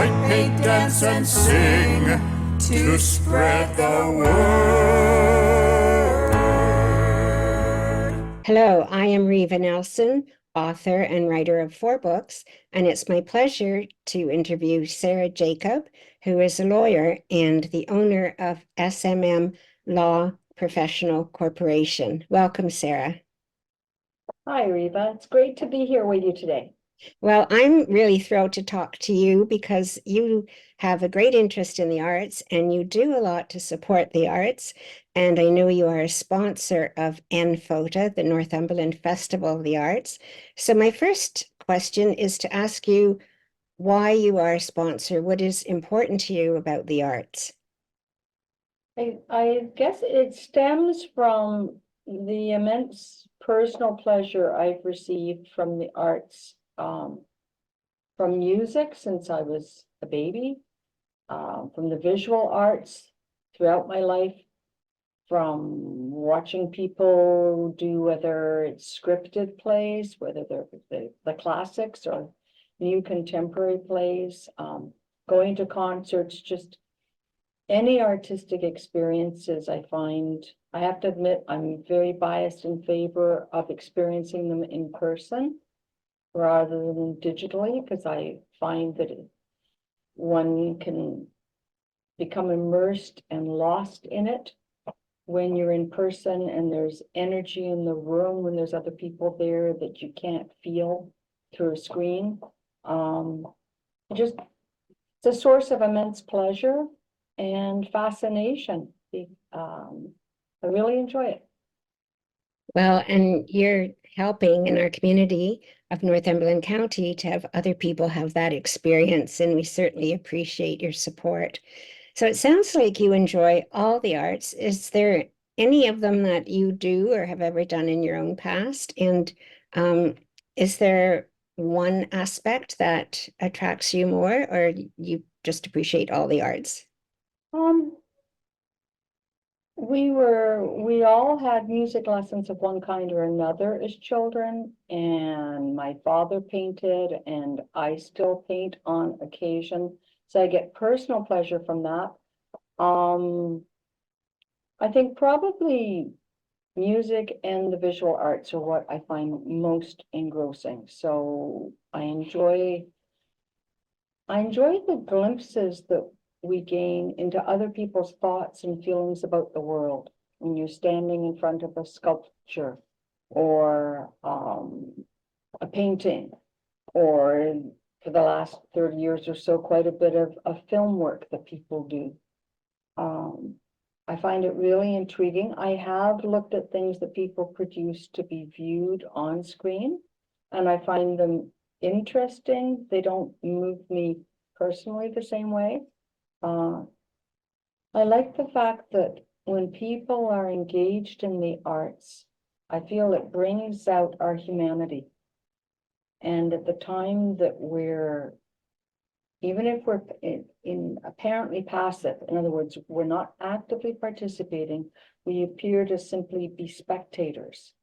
write, paint, dance, and sing to spread the word. Hello, I am Reva Nelson, author and writer of 4 books, and it's my pleasure to interview Sarah Jacob, who is a lawyer and the owner of SMM Law Professional Corporation. Welcome, Sarah. Hi, Reva. It's great to be here with you today. Well, I'm really thrilled to talk to you because you have a great interest in the arts and you do a lot to support the arts. And I know you are a sponsor of NFOTA, the Northumberland Festival of the Arts. So my first question is to ask you why you are a sponsor. What is important to you about the arts? I guess it stems from the immense personal pleasure I've received from the arts, from music since I was a baby, from the visual arts throughout my life, from watching people do, whether it's scripted plays, whether they're the classics or new contemporary plays, going to concerts, just any artistic experiences. I have to admit, I'm very biased in favor of experiencing them in person rather than digitally, because I find that one can become immersed and lost in it when you're in person, and there's energy in the room when there's other people there that you can't feel through a screen. Just it's a source of immense pleasure and fascination. I really enjoy it. Well, and you're helping in our community of Northumberland County to have other people have that experience, and we certainly appreciate your support. So it sounds like you enjoy all the arts. Is there any of them that you do or have ever done in your own past? And is there one aspect that attracts you more, or you just appreciate all the arts? We all had music lessons of one kind or another as children, and my father painted, and I still paint on occasion. So I get personal pleasure from that. I think probably music and the visual arts are what I find most engrossing. So I enjoy the glimpses that we gain into other people's thoughts and feelings about the world when you're standing in front of a sculpture or a painting, or for the last 30 years or so, quite a bit of film work that people do. I find it really intriguing. I have looked at things that people produce to be viewed on screen, and I find them interesting. They don't move me personally the same way. I like the fact that when people are engaged in the arts, I feel it brings out our humanity. And at the time that even if we're in apparently passive, in other words, we're not actively participating, we appear to simply be spectators.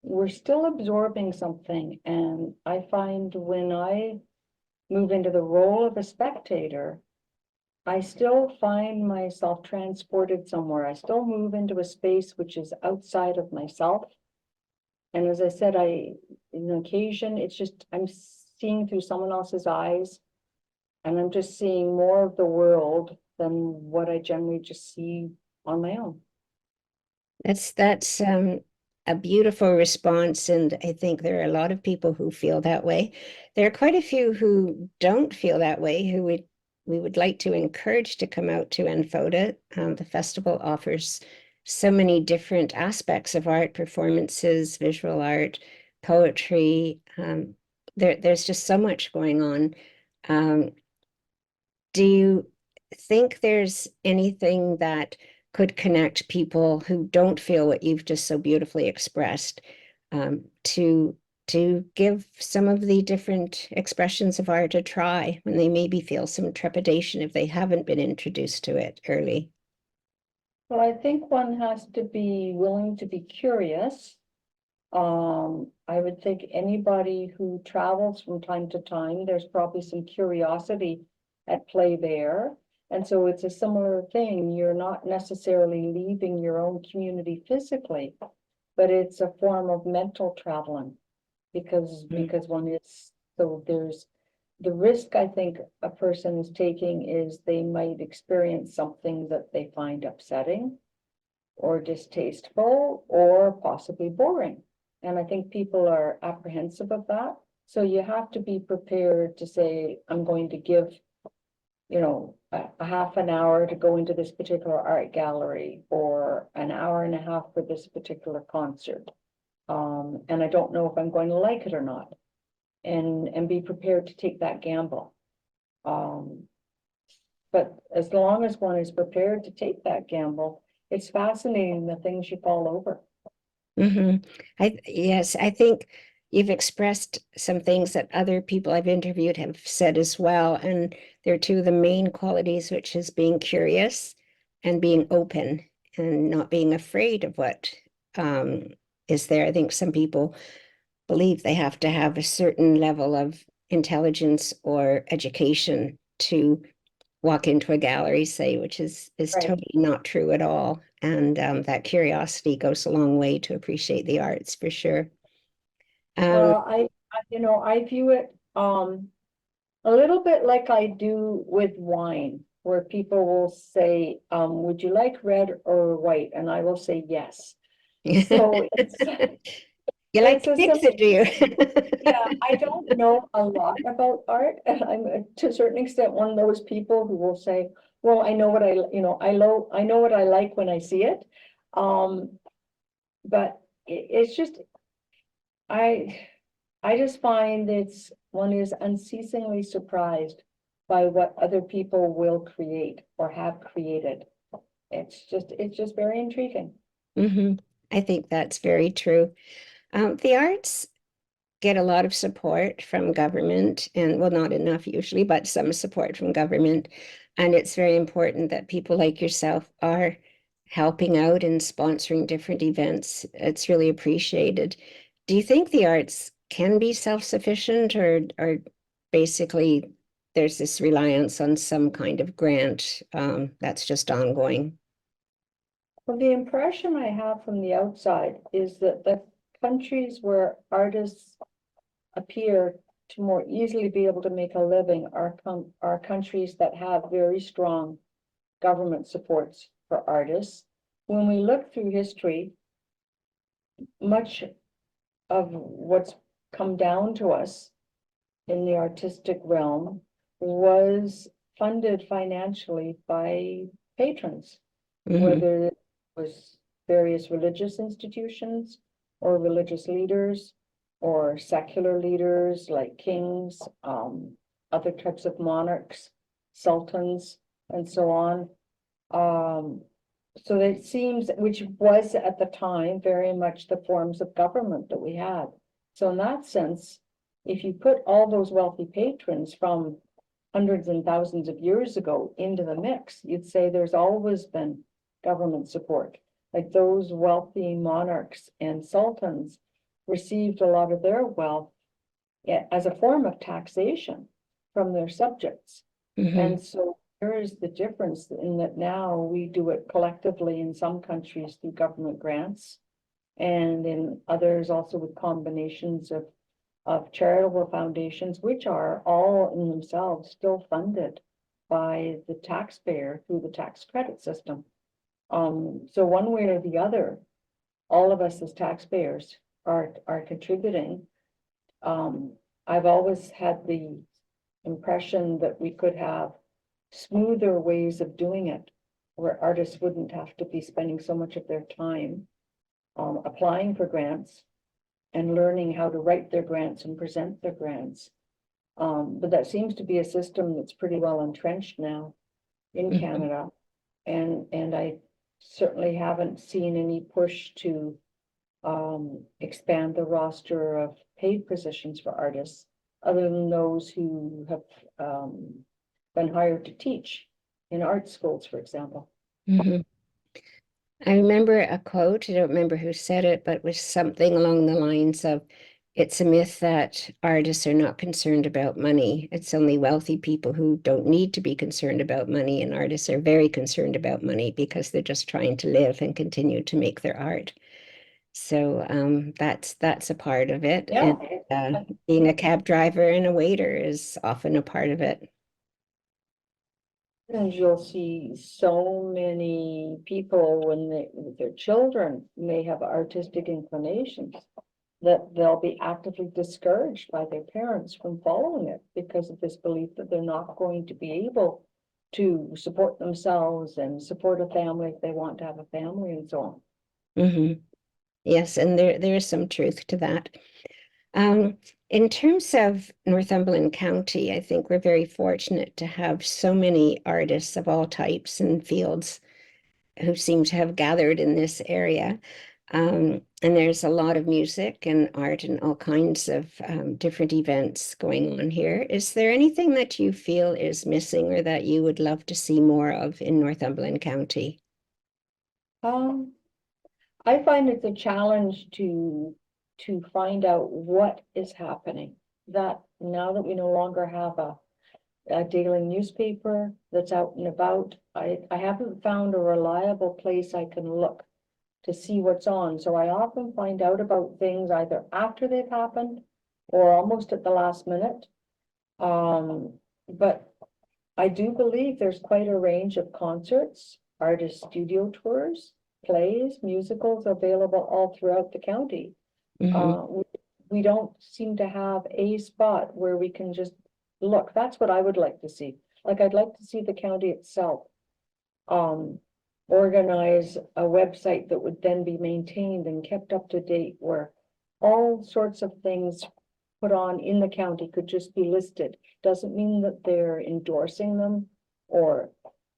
We're still absorbing something, and I find when I move into the role of a spectator, I still find myself transported somewhere. I still move into a space which is outside of myself. And as I said, in occasion, it's just, I'm seeing through someone else's eyes, and I'm just seeing more of the world than what I generally just see on my own. That's a beautiful response, and I think there are a lot of people who feel that way. There are quite a few who don't feel that way, who we would like to encourage to come out to NFOTA. The festival offers so many different aspects of art, performances, visual art, poetry. There's just so much going on. Do you think there's anything that could connect people who don't feel what you've just so beautifully expressed, to give some of the different expressions of art a try when they maybe feel some trepidation if they haven't been introduced to it early? Well, I think one has to be willing to be curious. I would think anybody who travels from time to time, there's probably some curiosity at play there. And so it's a similar thing. You're not necessarily leaving your own community physically, but it's a form of mental traveling because one is, so there's the risk I think a person is taking is they might experience something that they find upsetting or distasteful or possibly boring. And I think people are apprehensive of that. So you have to be prepared to say, I'm going to give, you know, a half an hour to go into this particular art gallery or an hour and a half for this particular concert. And I don't know if I'm going to like it or not. And be prepared to take that gamble. But as long as one is prepared to take that gamble, it's fascinating the things you fall over. Yes, I think you've expressed some things that other people I've interviewed have said as well. And they're two of the main qualities, which is being curious and being open and not being afraid of what is there. I think some people believe they have to have a certain level of intelligence or education to walk into a gallery, say, which is Right. totally not true at all. And that curiosity goes a long way to appreciate the arts for sure. Well, I view it a little bit like I do with wine, where people will say, would you like red or white? And I will say yes. So it's You like it's to a mix simple, it, do you? yeah, I don't know a lot about art, and I'm to a certain extent one of those people who will say, well, I know what I know what I like when I see it. But it's just I just find one is unceasingly surprised by what other people will create or have created. It's just very intriguing. I think that's very true. The arts get a lot of support from government, and well, not enough usually, but some support from government. And it's very important that people like yourself are helping out and sponsoring different events. It's really appreciated. Do you think the arts can be self-sufficient, or basically there's this reliance on some kind of grant that's just ongoing? Well, the impression I have from the outside is that the countries where artists appear to more easily be able to make a living are countries that have very strong government supports for artists. When we look through history, much of what's come down to us in the artistic realm was funded financially by patrons, whether it was various religious institutions or religious leaders or secular leaders like kings, other types of monarchs, sultans, and so on. So it seems, which was at the time very much the forms of government that we had. So in that sense, if you put all those wealthy patrons from hundreds and thousands of years ago into the mix, you'd say there's always been government support. Like those wealthy monarchs and sultans received a lot of their wealth as a form of taxation from their subjects. And so there is the difference in that now we do it collectively in some countries through government grants, and in others also with combinations of charitable foundations, which are all in themselves still funded by the taxpayer through the tax credit system. So one way or the other, all of us as taxpayers are contributing. I've always had the impression that we could have smoother ways of doing it, where artists wouldn't have to be spending so much of their time applying for grants and learning how to write their grants and present their grants. But that seems to be a system that's pretty well entrenched now in Canada. And I certainly haven't seen any push to expand the roster of paid positions for artists, other than those who have been hired to teach in art schools, for example. I remember a quote, I don't remember who said it, but it was something along the lines of it's a myth that artists are not concerned about money. It's only wealthy people who don't need to be concerned about money, and artists are very concerned about money because they're just trying to live and continue to make their art. So that's a part of it. Yeah. And being a cab driver and a waiter is often a part of it. And you'll see so many people when their children may have artistic inclinations, that they'll be actively discouraged by their parents from following it because of this belief that they're not going to be able to support themselves and support a family if they want to have a family and so on. Mm-hmm. Yes, and there is some truth to that. In terms of Northumberland County, I think we're very fortunate to have so many artists of all types and fields who seem to have gathered in this area. And there's a lot of music and art and all kinds of different events going on here. Is there anything that you feel is missing or that you would love to see more of in Northumberland County? I find it's a challenge to find out what is happening. That now that we no longer have a daily newspaper that's out and about, I haven't found a reliable place I can look to see what's on. So I often find out about things either after they've happened or almost at the last minute. But I do believe there's quite a range of concerts, artist studio tours, plays, musicals available all throughout the county. Mm-hmm. We don't seem to have a spot where we can just look. That's what I would like to see. Like, I'd like to see the county itself organize a website that would then be maintained and kept up to date, where all sorts of things put on in the county could just be listed. Doesn't mean that they're endorsing them or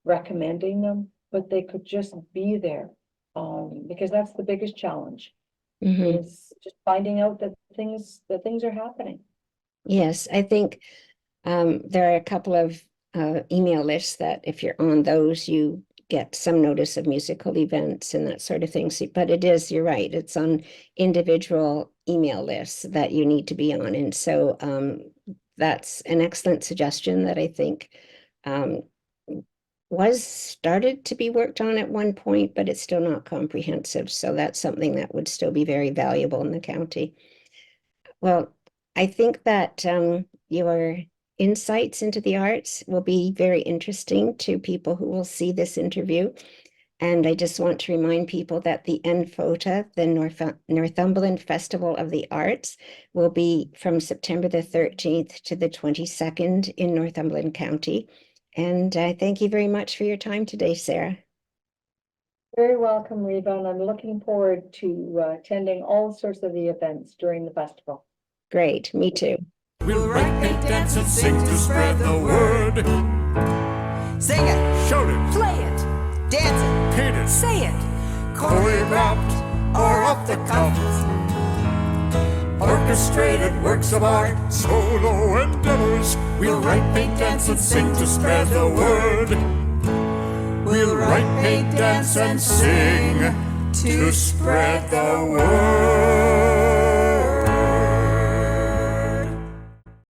recommending them, but they could just be there. Because that's the biggest challenge, Mm-hmm. is just finding out that things are happening. Yes, I think there are a couple of email lists that if you're on those, you get some notice of musical events and that sort of thing. So, but it is, you're right, it's on individual email lists that you need to be on. And so that's an excellent suggestion that I think was started to be worked on at one point, but it's still not comprehensive. So that's something that would still be very valuable in the county. Well, I think that your insights into the arts will be very interesting to people who will see this interview. And I just want to remind people that the NFOTA, the Northumberland Festival of the Arts, will be from September the 13th to the 22nd in Northumberland County. And I thank you very much for your time today, Sarah. Very welcome, Reva, and I'm looking forward to attending all sorts of the events during the festival. Great, me too. We'll write, paint, dance, and sing to spread the word. Sing it, Shout it, play it, dance it, paint it, say it, choreographed or off the cuff. Orchestrated works of art, solo endeavors. We'll write, paint, dance, and sing to spread the word. We'll write, paint, dance, and sing to spread the word.